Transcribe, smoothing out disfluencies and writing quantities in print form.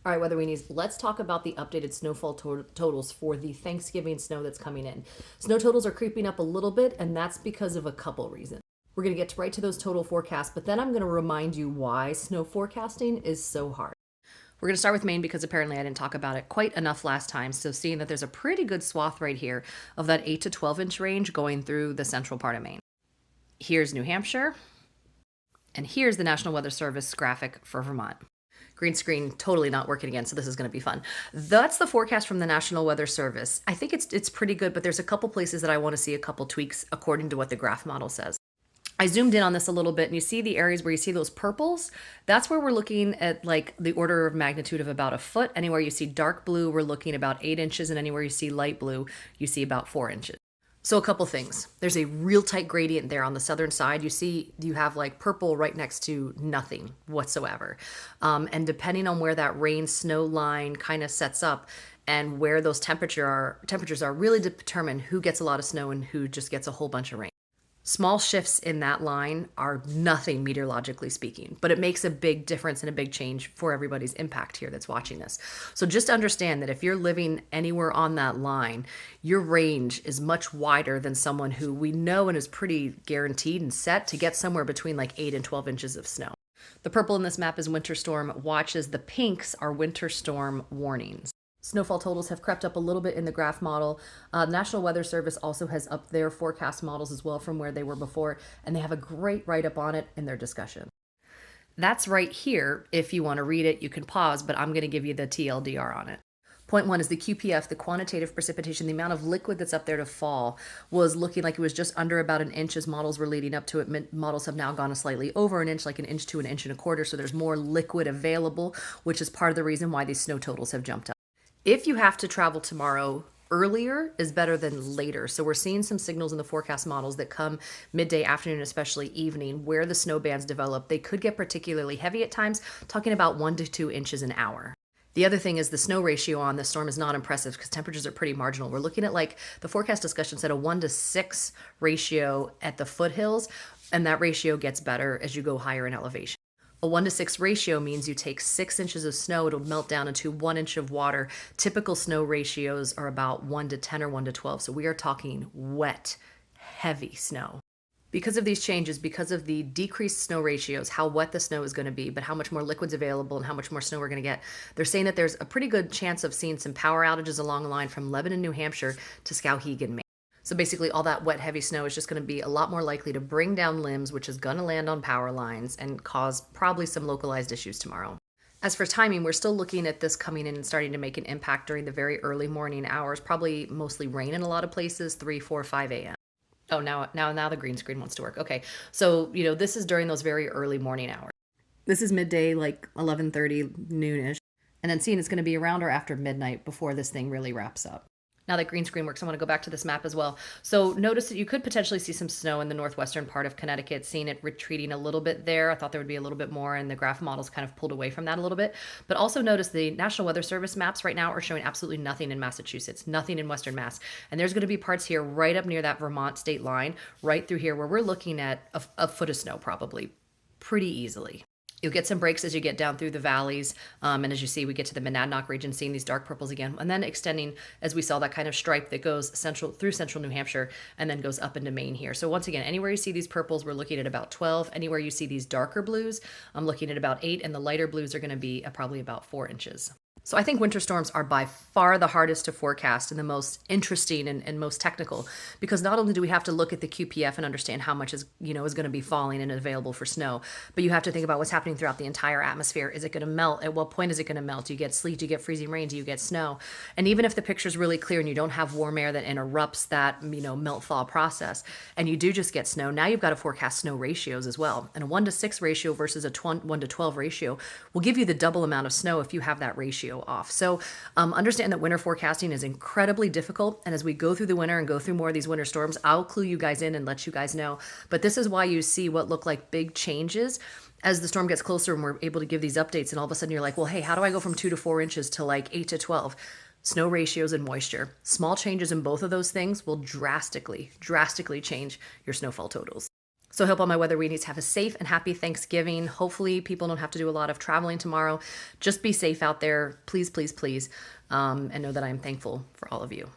All right, weather weenies, let's talk about the updated snowfall totals for the Thanksgiving snow that's coming in. Snow totals are creeping up a little bit, and that's because of a couple reasons. We're going to get right to those total forecasts, but then I'm going to remind you why snow forecasting is so hard. We're going to start with Maine because apparently I didn't talk about it quite enough last time. So, seeing that there's a pretty good swath right here of that 8 to 12 inch range going through the central part of Maine. Here's New Hampshire, and here's the National Weather Service graphic for Vermont. Green screen totally not working again, so this is going to be fun. That's the forecast from the National Weather Service. I think it's pretty good, but there's a couple places that I want to see a couple tweaks according to what the graph model says. I zoomed in on this a little bit, and you see the areas where you see those purples. That's where we're looking at like the order of magnitude of about a foot. Anywhere you see dark blue, we're looking about 8 inches, and anywhere you see light blue, you see about 4 inches. So a couple things. There's a real tight gradient there on the southern side. You see you have like purple right next to nothing whatsoever. And depending on where that rain snow line kind of sets up and where those temperatures are really determine who gets a lot of snow and who just gets a whole bunch of rain. Small shifts in that line are nothing meteorologically speaking, but it makes a big difference and a big change for everybody's impact here that's watching this. So just understand that if you're living anywhere on that line, your range is much wider than someone who we know and is pretty guaranteed and set to get somewhere between like 8 and 12 inches of snow. The purple in this map is winter storm watches. The pinks are winter storm warnings. Snowfall totals have crept up a little bit in the graph model. National Weather Service also has upped their forecast models as well from where they were before, and they have a great write-up on it in their discussion. That's right here. If you want to read it, you can pause, but I'm going to give you the TLDR on it. Point one is the QPF, the quantitative precipitation, the amount of liquid that's up there to fall was looking like it was just under about an inch as models were leading up to it. Models have now gone slightly over an inch, like an inch to an inch and a quarter, so there's more liquid available, which is part of the reason why these snow totals have jumped up. If you have to travel tomorrow, earlier is better than later. So we're seeing some signals in the forecast models that come midday, afternoon, especially evening, where the snow bands develop. They could get particularly heavy at times, talking about 1 to 2 inches an hour. The other thing is the snow ratio on this storm is not impressive because temperatures are pretty marginal. We're looking at, like the forecast discussion said, a 1 to 6 ratio at the foothills, and that ratio gets better as you go higher in elevation. A 1 to 6 ratio means you take 6 inches of snow, it'll melt down into 1 inch of water. Typical snow ratios are about 1 to 10 or 1 to 12. So we are talking wet, heavy snow. Because of these changes, because of the decreased snow ratios, how wet the snow is going to be, but how much more liquid's available and how much more snow we're going to get, they're saying that there's a pretty good chance of seeing some power outages along the line from Lebanon, New Hampshire to Skowhegan, Maine. So basically all that wet, heavy snow is just going to be a lot more likely to bring down limbs, which is going to land on power lines and cause probably some localized issues tomorrow. As for timing, we're still looking at this coming in and starting to make an impact during the very early morning hours, probably mostly rain in a lot of places, 3, 4, 5 a.m. Oh, now the green screen wants to work. Okay, so, this is during those very early morning hours. This is midday, like 11:30, noonish. And then seeing it's going to be around or after midnight before this thing really wraps up. Now that green screen works, I want to go back to this map as well. So notice that you could potentially see some snow in the northwestern part of Connecticut, seeing it retreating a little bit there. I thought there would be a little bit more, and the graph models kind of pulled away from that a little bit. But also notice the National Weather Service maps right now are showing absolutely nothing in Massachusetts, nothing in Western Mass. And there's going to be parts here right up near that Vermont state line, right through here, where we're looking at a foot of snow probably pretty easily. You'll get some breaks as you get down through the valleys. And as you see, we get to the Monadnock region, seeing these dark purples again, and then extending, as we saw, that kind of stripe that goes through central New Hampshire and then goes up into Maine here. So once again, anywhere you see these purples, we're looking at about 12. Anywhere you see these darker blues, I'm looking at about 8, and the lighter blues are going to be probably about 4 inches. So I think winter storms are by far the hardest to forecast and the most interesting and most technical, because not only do we have to look at the QPF and understand how much is going to be falling and available for snow, but you have to think about what's happening throughout the entire atmosphere. Is it going to melt? At what point is it going to melt? Do you get sleet? Do you get freezing rain? Do you get snow? And even if the picture's really clear and you don't have warm air that interrupts that melt thaw process, and you do just get snow, now you've got to forecast snow ratios as well. And a 1 to 6 ratio versus a 1 to 12 ratio will give you the double amount of snow if you have that ratio off. So understand that winter forecasting is incredibly difficult. And as we go through the winter and go through more of these winter storms, I'll clue you guys in and let you guys know. But this is why you see what look like big changes as the storm gets closer and we're able to give these updates. And all of a sudden you're like, well, hey, how do I go from 2 to 4 inches to like 8 to 12? Snow ratios and moisture. Small changes in both of those things will drastically change your snowfall totals. So So I hope all my weather weenies have a safe and happy Thanksgiving. Hopefully people don't have to do a lot of traveling tomorrow. Just be safe out there. Please, please, please. And know that I'm thankful for all of you.